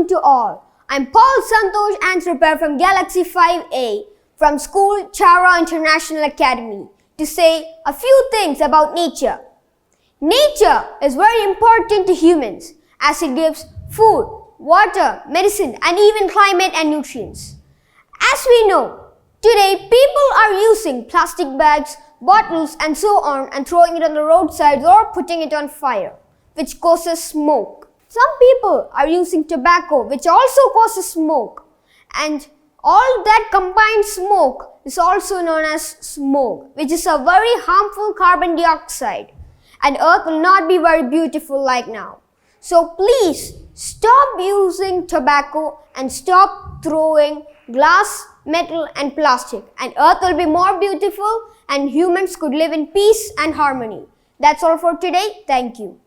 to all. I'm Paul Santhosh, answer pair from Galaxy 5A from school Chavara International Academy to say a few things about nature. Nature is very important to humans as it gives food, water, medicine and even climate and nutrients. As we know, today people are using plastic bags, bottles and so on and throwing it on the roadsides or putting it on fire, which causes smoke. Some people are using tobacco, which also causes smoke, and all that combined smoke is also known as smog, which is a very harmful carbon dioxide, and Earth will not be very beautiful like now. So please stop using tobacco and stop throwing glass, metal and plastic, and Earth will be more beautiful and humans could live in peace and harmony. That's all for today. Thank you.